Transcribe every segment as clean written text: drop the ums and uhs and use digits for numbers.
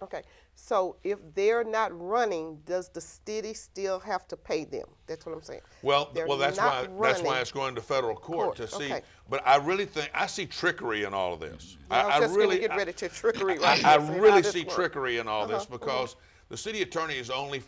Okay, so if they're not running, does the city still have to pay them? That's what I'm saying. Well, They're that's not why running. it's going to federal court to see. Okay. But I really think I see trickery in all of this. I was just really going to get ready to trickery right I here, so how really this see works. trickery in all this because the city attorney has only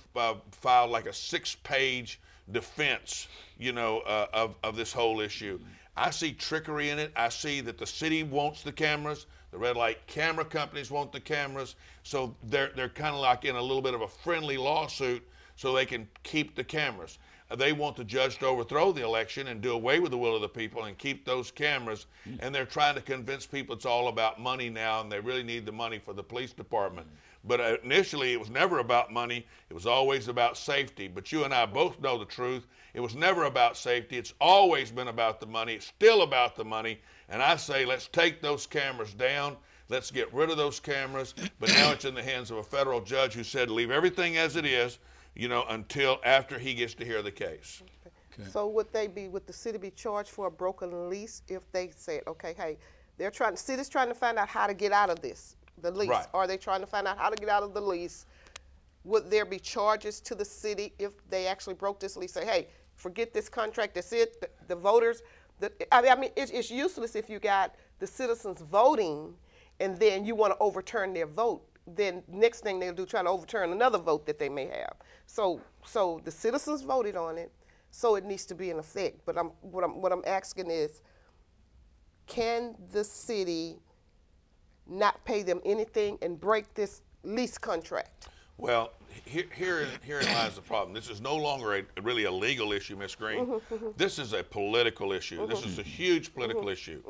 filed like a 6-page defense, of this whole issue. I see trickery in it. I see that the city wants the cameras. The red light camera companies want the cameras. So they're kind of like in a little bit of a friendly lawsuit so they can keep the cameras. They want the judge to overthrow the election and do away with the will of the people and keep those cameras. And they're trying to convince people it's all about money now and they really need the money for the police department. But initially, it was never about money. It was always about safety. But you and I both know the truth. It was never about safety. It's always been about the money. It's still about the money. And I say, let's take those cameras down. Let's get rid of those cameras. But now it's in the hands of a federal judge who said leave everything as it is, until after he gets to hear the case. Okay. So would the city be charged for a broken lease if they said, okay, hey, the city's trying to find out how to get out of this, the lease. Right. Are they trying to find out how to get out of the lease? Would there be charges to the city if they actually broke this lease? Say, hey, forget this contract, that's it. The voters, it's useless if you got the citizens voting and then you want to overturn their vote. Then next thing they'll do, try to overturn another vote that they may have. So the citizens voted on it, so it needs to be in effect. But what I'm asking is, can the city not pay them anything and break this lease contract? Well, herein lies the problem. This is no longer really a legal issue, Ms. Green. This is a political issue. This is a huge political issue.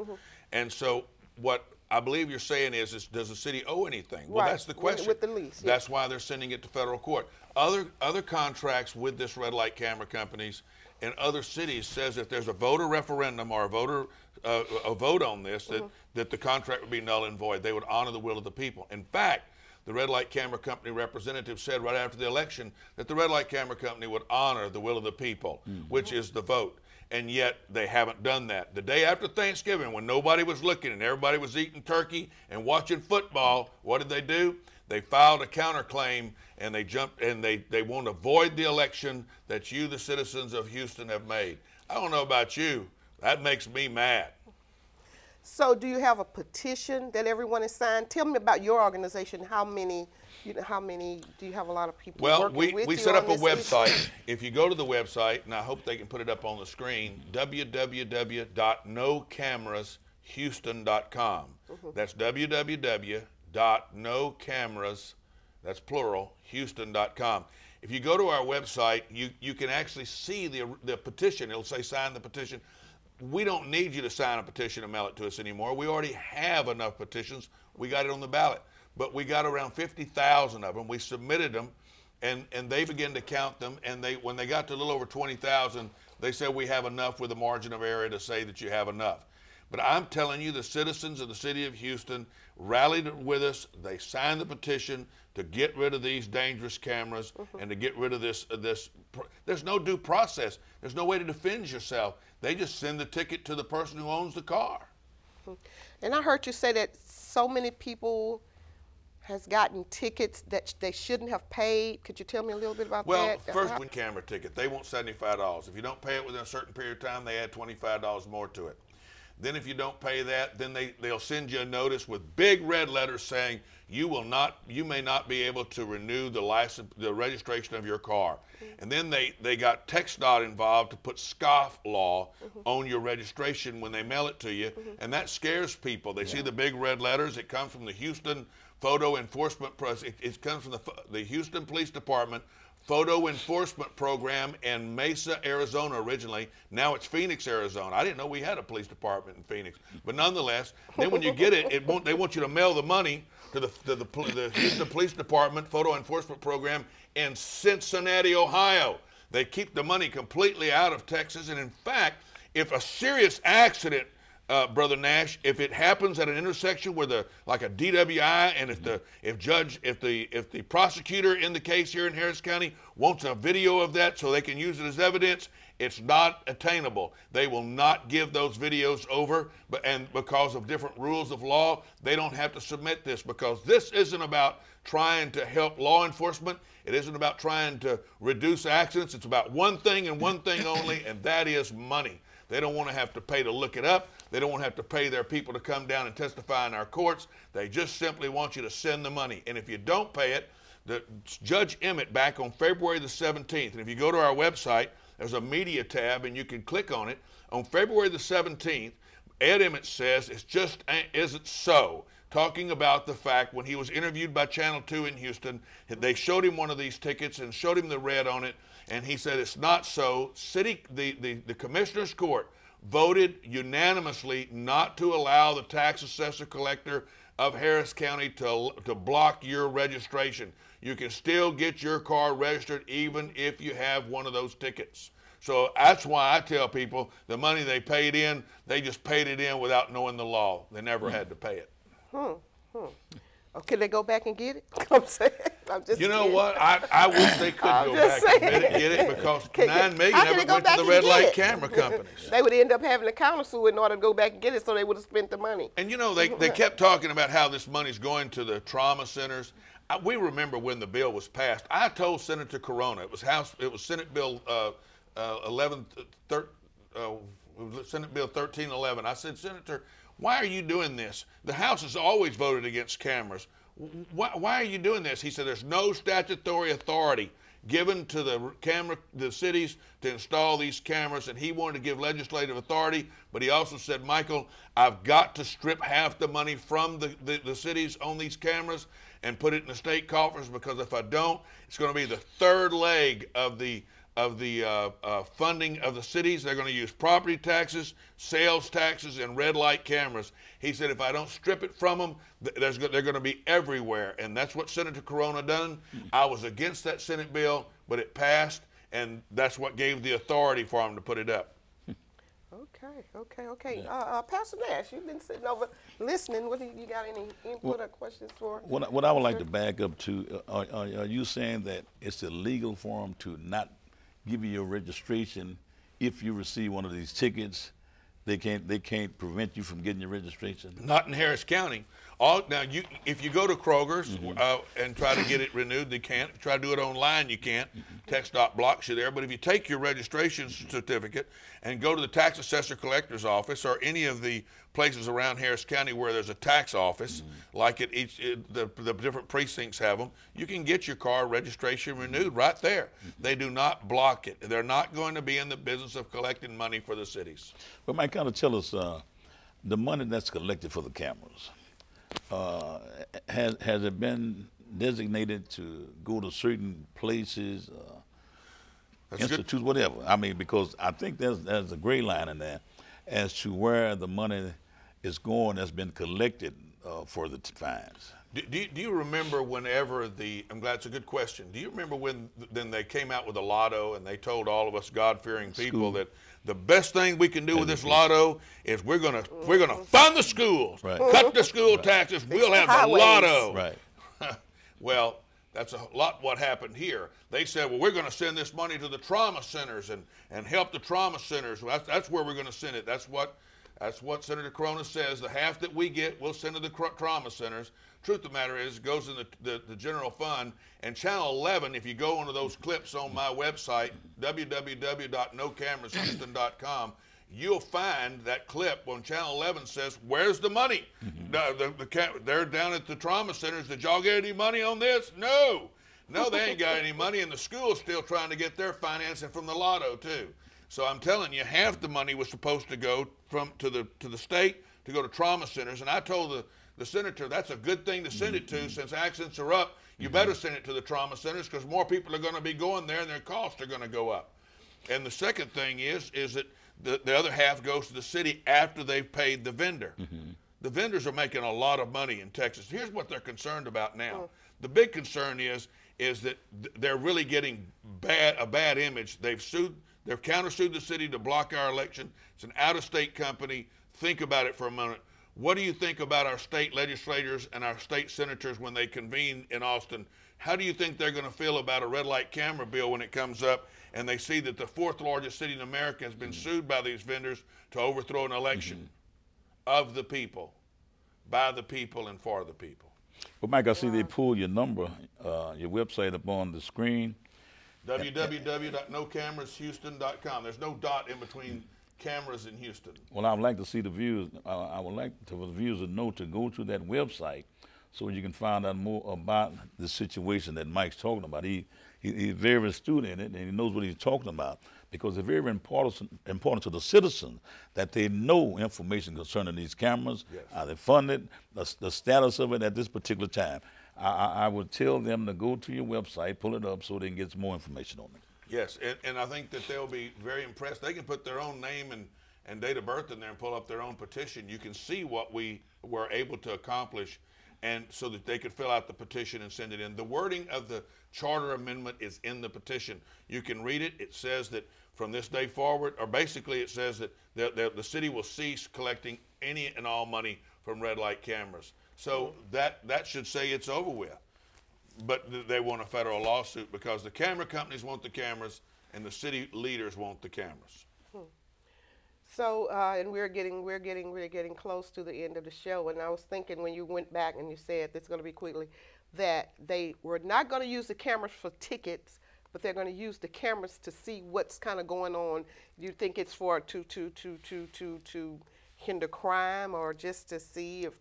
And so what I believe you're saying is does the city owe anything? Well, that's the question. With the lease. That's why they're sending it to federal court. Other contracts with this red light camera companies and other cities says if there's a voter referendum or a vote on this, that the contract would be null and void. They would honor the will of the people. In fact, the red light camera company representative said right after the election that the red light camera company would honor the will of the people, which is the vote. And yet they haven't done that. The day after Thanksgiving, when nobody was looking and everybody was eating turkey and watching football, what did they do? They filed a counterclaim and they jumped and they want to void the election that you, the citizens of Houston, have made. I don't know about you. That makes me mad. So do you have a petition that everyone has signed? Tell me about your organization. How many do you have a lot of people working with you? Well, we set up a website. issue? If you go to the website, and I hope they can put it up on the screen, www.nocamerashouston.com. That's www.nocameras, that's plural, Houston.com. If you go to our website, you can actually see the petition. It'll say sign the petition. We don't need you to sign a petition and mail it to us anymore. We already have enough petitions. We got it on the ballot. But we got around 50,000 of them. We submitted them, and they began to count them. And when they got to a little over 20,000, they said we have enough with a margin of error to say that you have enough. But I'm telling you, the citizens of the city of Houston rallied with us. They signed the petition to get rid of these dangerous cameras and to get rid of this. There's no due process. There's no way to defend yourself. They just send the ticket to the person who owns the car. And I heard you say that so many people has gotten tickets that they shouldn't have paid. Could you tell me a little bit about that? Well, first, one camera ticket, they want $75. If you don't pay it within a certain period of time, they add $25 more to it. Then if you don't pay that, then they'll send you a notice with big red letters saying you may not be able to renew the registration of your car. And then they got TxDOT involved to put scoff law on your registration when they mail it to you, and that scares people. They see the big red letters. It comes from the Houston Photo Enforcement it comes from the Houston Police Department Photo Enforcement Program in Mesa, Arizona originally. Now it's Phoenix, Arizona. I didn't know we had a police department in Phoenix. But nonetheless, then when you get it, they want you to mail the money to the Houston Police Department Photo Enforcement Program in Cincinnati, Ohio. They keep the money completely out of Texas. And in fact, if a serious accident, Brother Nash, if it happens at an intersection where like a DWI, and if the prosecutor in the case here in Harris County wants a video of that so they can use it as evidence, It's not attainable. They will not give those videos over, and because of different rules of law, they don't have to submit this, because this isn't about trying to help law enforcement. It isn't about trying to reduce accidents. It's about one thing and one thing only, and that is money. They don't want to have to pay to look it up. They don't want to have to pay their people to come down and testify in our courts. They just simply want you to send the money. And if you don't pay it, Judge Emmett, back on February the 17th, and if you go to our website, there's a media tab and you can click on it. On February the 17th, Ed Emmett says it just isn't so, talking about the fact when he was interviewed by Channel 2 in Houston, they showed him one of these tickets and showed him the red on it, and he said it's not so. The Commissioner's Court voted unanimously not to allow the tax assessor collector of Harris County to block your registration. You can still get your car registered even if you have one of those tickets. So that's why I tell people the money they paid in, they just paid it in without knowing the law. They never had to pay it. Oh, can they go back and get it? I'm saying, I'm just You know kidding. what? I wish they could go back and get it, because $9 million How can never they go went to back the and red get light it? camera companies. They would end up having to countersue in order to go back and get it, so they would have spent the money. And you know, they kept talking about how this money's going to the trauma centers. We remember when the bill was passed. I told Senator Corona, it was Senate Bill Senate Bill 1311. I said, Senator, why are you doing this? The House has always voted against cameras. Why are you doing this? He said, there's no statutory authority given to the cities to install these cameras, and he wanted to give legislative authority, but he also said, Michael, I've got to strip half the money from the cities on these cameras and put it in the state coffers, because if I don't, it's going to be the third leg of the funding of the cities. They're going to use property taxes, sales taxes, and red light cameras. He said if I don't strip it from them, they're going to be everywhere. And that's what Senator Corona done. I was against that Senate bill, but it passed, and that's what gave the authority for him to put it up. Okay. Yeah. Pastor Nash, you've been sitting over listening. What do you got any input or questions for? What I would like to back up to, are you saying that it's illegal for them to not give you your registration if you receive one of these tickets? They can't prevent you from getting your registration? Not in Harris County. Now, if you go to Kroger's and try to get it renewed, they can't. If you try to do it online, you can't. TxDOT blocks you there. But if you take your registration certificate and go to the tax assessor collector's office or any of the places around Harris County where there's a tax office, like the different precincts have them, you can get your car registration renewed right there. They do not block it. They're not going to be in the business of collecting money for the cities. But Mike, kind of tell us the money that's collected for the cameras. Has it been designated to go to certain places, institutes, whatever? I mean, because I think there's a gray line in there as to where the money is going that's been collected for the fines. Do you remember whenever I'm glad it's a good question. Do you remember when then they came out with a lotto and they told all of us God-fearing people that the best thing we can do with this lotto is we're gonna fund the schools, cut the school taxes, we'll have the lotto. Right. Well, that's a lot what happened here. They said, well, we're going to send this money to the trauma centers and help the trauma centers. Well, that's where we're going to send it. That's what Senator Corona says. The half that we get, we'll send to the trauma centers. Truth of the matter is, it goes in the general fund. And Channel 11, if you go into those clips on my website, www.nocamerashouston.com, you'll find that clip when Channel 11 says, where's the money? They're down at the trauma centers. Did y'all get any money on this? No, they ain't got any money, and the school's still trying to get their financing from the lotto too. So I'm telling you, half the money was supposed to go to the state to go to trauma centers, and I told the senator that's a good thing to send it to. Since accidents are up, you better send it to the trauma centers, because more people are going to be going there and their costs are going to go up. And the second thing is that the other half goes to the city after they've paid the vendor. The vendors are making a lot of money in Texas. Here's what they're concerned about now. The big concern is that they're really getting a bad image. They've countersued the city to block our election. It's an out-of-state company. Think about it for a moment. What do you think about our state legislators and our state senators when they convene in Austin? How do you think they're going to feel about a red light camera bill when it comes up? and they see that the fourth largest city in America has been sued by these vendors to overthrow an election of the people, by the people, and for the people. Well, Mike, I see they pull your number, your website up on the screen. www.nocamerashouston.com. There's no dot in between cameras in Houston. Well, I would like to see the viewers. I would like for the viewers to know to go to that website so you can find out more about the situation that Mike's talking about. He's very astute in it, and he knows what he's talking about, because it's very important to the citizen that they know information concerning these cameras, how they're funded, the status of it at this particular time. I would tell them to go to your website, pull it up so they can get some more information on it. Yes, and I think that they'll be very impressed. They can put their own name and date of birth in there and pull up their own petition. You can see what we were able to accomplish, and so that they could fill out the petition and send it in. The wording of the charter amendment is in the petition. You can read it. It says that from this day forward, or basically it says that the city will cease collecting any and all money from red light cameras. So that should say it's over with. But they want a federal lawsuit because the camera companies want the cameras and the city leaders want the cameras. So, and we're getting close to the end of the show. And I was thinking when you went back and you said it's going to be quickly, that they were not going to use the cameras for tickets, but they're going to use the cameras to see what's kind of going on. Do you think it's for to hinder crime, or just to see if,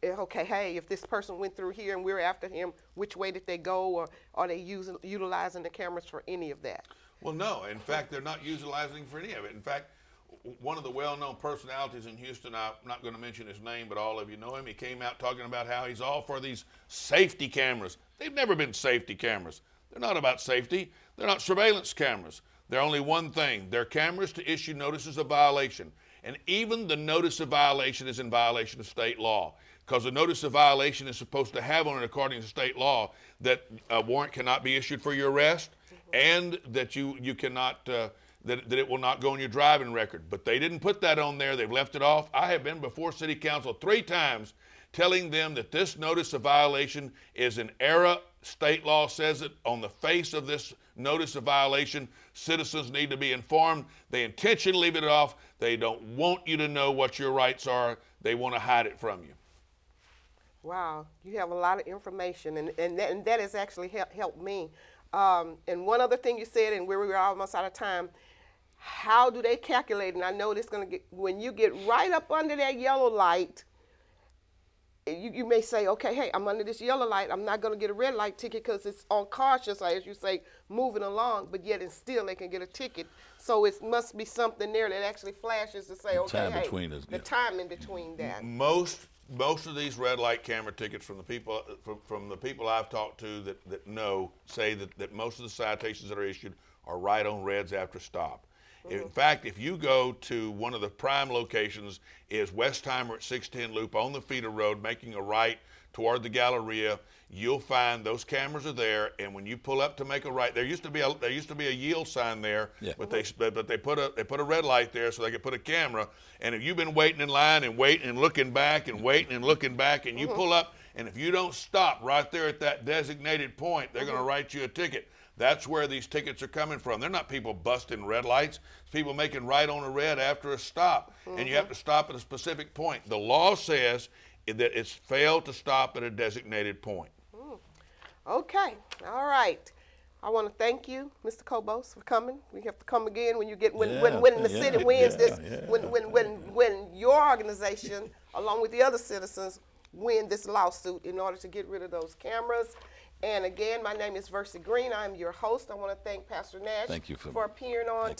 okay, hey, if this person went through here and we're after him, which way did they go, or are they utilizing the cameras for any of that? Well, no. In fact, they're not utilizing for any of it. In fact, one of the well-known personalities in Houston, I'm not going to mention his name, but all of you know him. He came out talking about how he's all for these safety cameras. They've never been safety cameras. They're not about safety. They're not surveillance cameras. They're only one thing. They're cameras to issue notices of violation. And even the notice of violation is in violation of state law, because the notice of violation is supposed to have on it, according to state law, that a warrant cannot be issued for your arrest, and that you cannot, that it will not go on your driving record. But they didn't put that on there. They've left it off. I have been before City Council 3 times telling them that this notice of violation is an error. State law says it on the face of this notice of violation. Citizens need to be informed. They intentionally leave it off. They don't want you to know what your rights are. They want to hide it from you. Wow, you have a lot of information, and that has actually helped me. And one other thing you said, and we were almost out of time, how do they calculate? And I know this going to get, when you get right up under that yellow light, you may say, okay, hey, I'm under this yellow light. I'm not going to get a red light ticket because it's on cautious, as you say, moving along, but yet and still they can get a ticket. So it must be something there that actually flashes to say, okay, hey, the time in between that. Most of these red light camera tickets from the people I've talked to that know say that most of the citations that are issued are right on reds after stop. In fact, if you go to one of the prime locations, is Westheimer at 610 Loop on the feeder road, making a right toward the Galleria, you'll find those cameras are there. And when you pull up to make a right, there used to be a yield sign there, but they put a red light there so they could put a camera. And if you've been waiting in line and waiting and looking back and waiting and looking back, and you pull up, and if you don't stop right there at that designated point, they're going to write you a ticket. That's where these tickets are coming from. They're not people busting red lights. It's people making right on a red after a stop. And you have to stop at a specific point. The law says that it's failed to stop at a designated point. Okay, all right. I want to thank you, Mr. Cobos, for coming. We have to come again when you get when the city wins this. When your organization, along with the other citizens, win this lawsuit in order to get rid of those cameras. And again, my name is Versi Green. I'm your host. I want to thank Pastor Nash for appearing on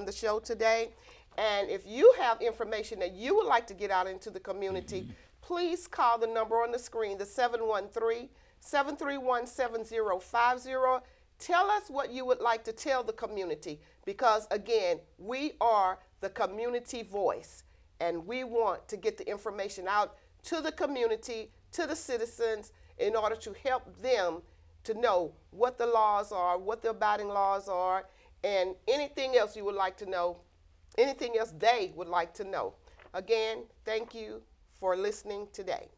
the show today. And if you have information that you would like to get out into the community, please call the number on the screen, the 713-731-7050. Tell us what you would like to tell the community, because again, we are the community voice, and we want to get the information out to the community, to the citizens, in order to help them to know what the laws are, what the abiding laws are, and anything else you would like to know, anything else they would like to know. Again, thank you for listening today.